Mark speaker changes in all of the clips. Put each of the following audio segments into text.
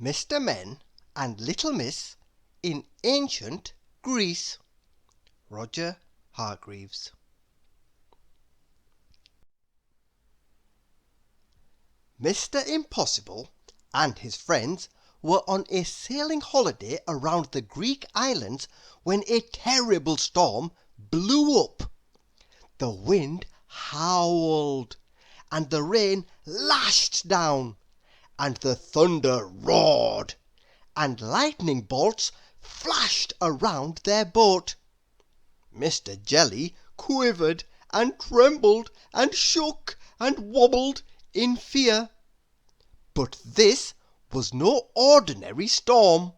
Speaker 1: Mr. Men and Little Miss in Ancient Greece. Roger Hargreaves. Mr. Impossible and his friends were on a sailing holiday around the Greek islands when a terrible storm blew up. The wind howled, and the rain lashed down, and the thunder roared, and lightning bolts flashed around their boat. Mr. Jelly quivered and trembled and shook and wobbled in fear. But this was no ordinary storm.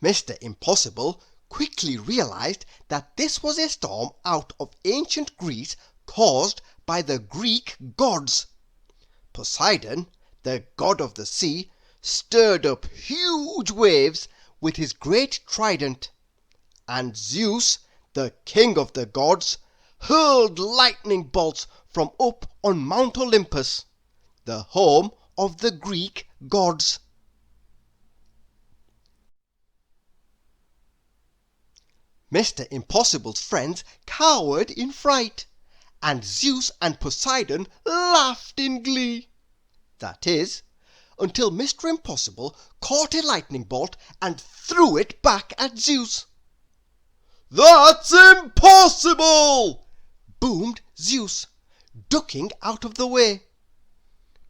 Speaker 1: Mr. Impossible quickly realized that this was a storm out of ancient Greece caused by the Greek gods. Poseidon, the god of the sea, stirred up huge waves with his great trident, and Zeus, the king of the gods, hurled lightning bolts from up on Mount Olympus, the home of the Greek gods. Mr. Impossible's friends cowered in fright, and Zeus and Poseidon laughed in glee. That is, until Mr. Impossible caught a lightning bolt and threw it back at Zeus. "That's impossible!" boomed Zeus, ducking out of the way.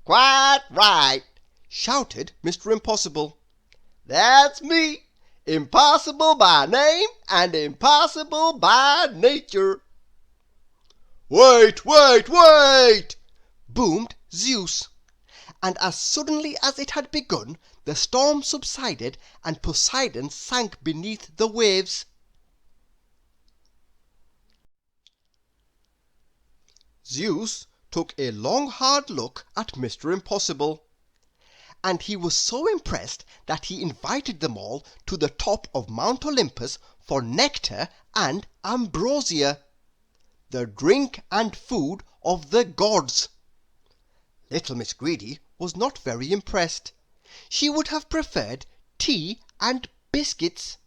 Speaker 1: "Quite right!" shouted Mr. Impossible. "That's me, impossible by name and impossible by nature." "Wait, wait, wait!" boomed Zeus. And as suddenly as it had begun, the storm subsided and Poseidon sank beneath the waves. Zeus took a long hard look at Mr. Impossible, and he was so impressed that he invited them all to the top of Mount Olympus for nectar and ambrosia, the drink and food of the gods. Little Miss Greedy was not very impressed. She would have preferred tea and biscuits.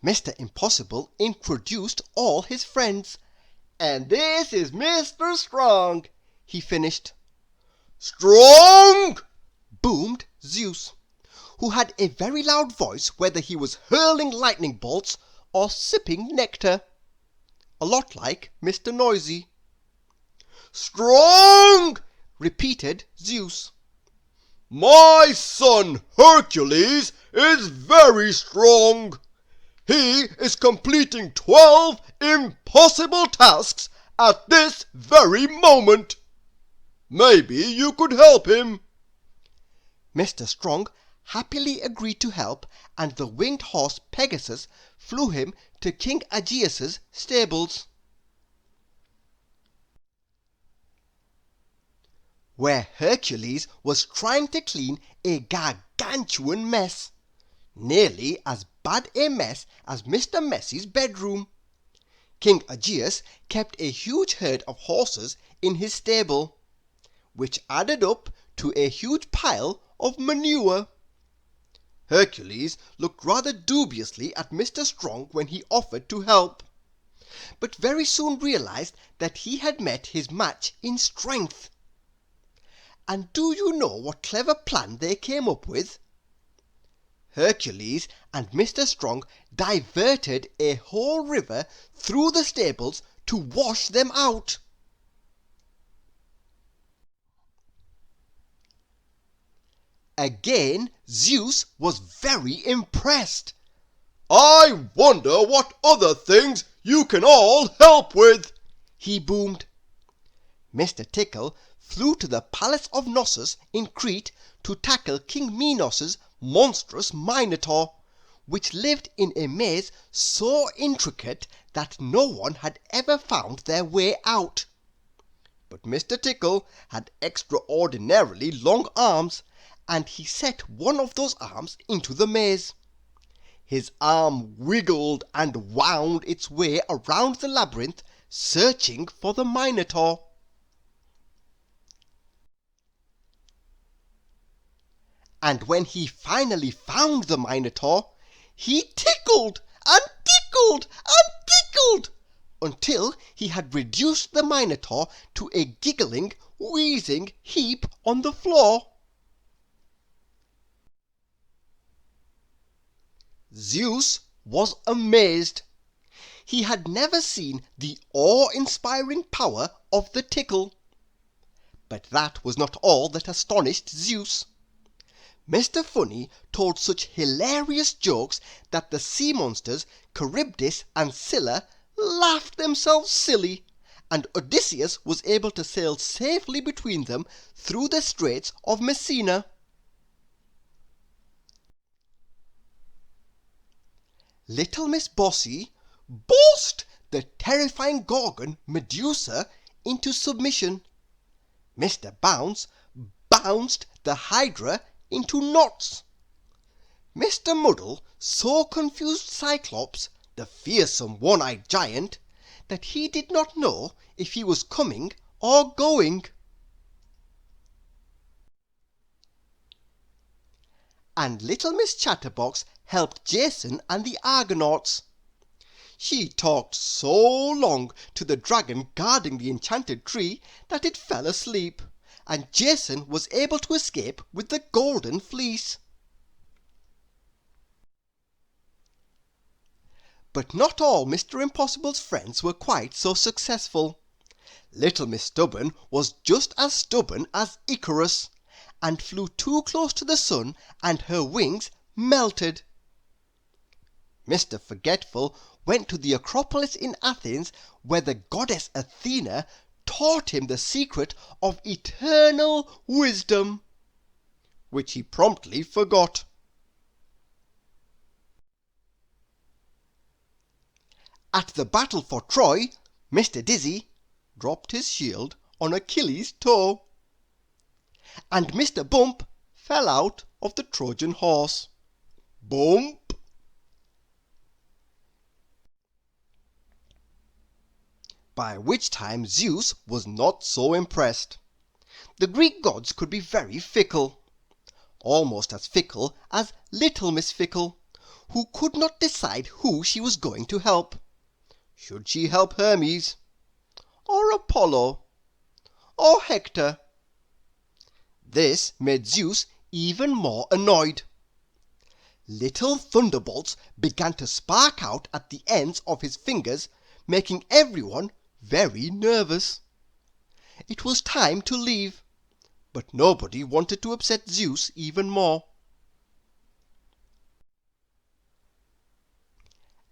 Speaker 1: Mr. Impossible introduced all his friends. "And this is Mr. Strong," he finished. "Strong!" boomed Zeus, who had a very loud voice whether he was hurling lightning bolts or sipping nectar. A lot like Mr. Noisy. "Strong!" repeated Zeus. "My son Hercules is very strong. He is completing 12 impossible tasks at this very moment. Maybe you could help him." Mr. Strong happily agreed to help, and the winged horse Pegasus flew him to King Aegeus's stables, where Hercules was trying to clean a gargantuan mess, nearly as bad a mess as Mr. Messy's bedroom. King Aegeus kept a huge herd of horses in his stable, which added up to a huge pile of manure. Hercules looked rather dubiously at Mr. Strong when he offered to help, but very soon realized that he had met his match in strength. And do you know what clever plan they came up with? Hercules and Mr. Strong diverted a whole river through the stables to wash them out. Again Zeus was very impressed. "I wonder what other things you can all help with," he boomed. Mr. Tickle flew to the palace of Knossos in Crete to tackle King Minos's monstrous Minotaur, which lived in a maze so intricate that no one had ever found their way out. But Mr. Tickle had extraordinarily long arms, and he set one of those arms into the maze. His arm wiggled and wound its way around the labyrinth, searching for the Minotaur. And when he finally found the Minotaur, he tickled and tickled and tickled until he had reduced the Minotaur to a giggling, wheezing heap on the floor. Zeus was amazed. He had never seen the awe-inspiring power of the tickle. But that was not all that astonished Zeus. Mr. Funny told such hilarious jokes that the sea monsters Charybdis and Scylla laughed themselves silly, and Odysseus was able to sail safely between them through the Straits of Messina. Little Miss Bossy bossed the terrifying Gorgon Medusa into submission. Mr. Bounce bounced the Hydra into knots. Mr. Muddle so confused Cyclops, the fearsome one-eyed giant, that he did not know if he was coming or going. And little Miss Chatterbox helped Jason and the Argonauts. She talked so long to the dragon guarding the enchanted tree that it fell asleep, and Jason was able to escape with the golden fleece. But not all Mr. Impossible's friends were quite so successful. Little Miss Stubborn was just as stubborn as Icarus, and flew too close to the sun, and her wings melted. Mr. Forgetful went to the Acropolis in Athens, where the goddess Athena taught him the secret of eternal wisdom, which he promptly forgot. At the battle for Troy, Mr. Dizzy dropped his shield on Achilles' toe, and Mr. Bump fell out of the Trojan horse. Bump! By which time Zeus was not so impressed. The Greek gods could be very fickle, almost as fickle as little Miss Fickle, who could not decide who she was going to help. Should she help Hermes, or Apollo, or Hector? This made Zeus even more annoyed. Little thunderbolts began to spark out at the ends of his fingers, making everyone very nervous. It was time to leave, but nobody wanted to upset Zeus even more.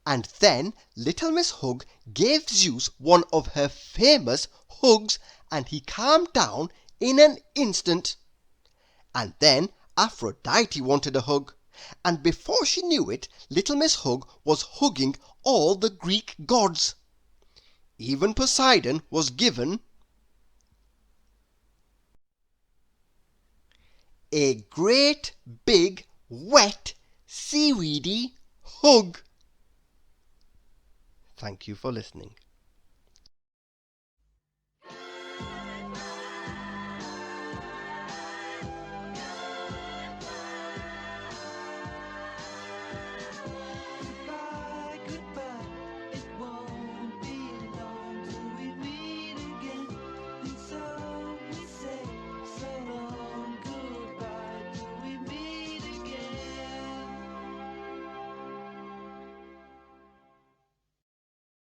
Speaker 1: And then little Miss Hug gave Zeus one of her famous hugs, and he calmed down in an instant. And then Aphrodite wanted a hug, and before she knew it, little Miss Hug was hugging all the Greek gods. Even Poseidon was given a great big wet seaweedy hug. Thank you for listening.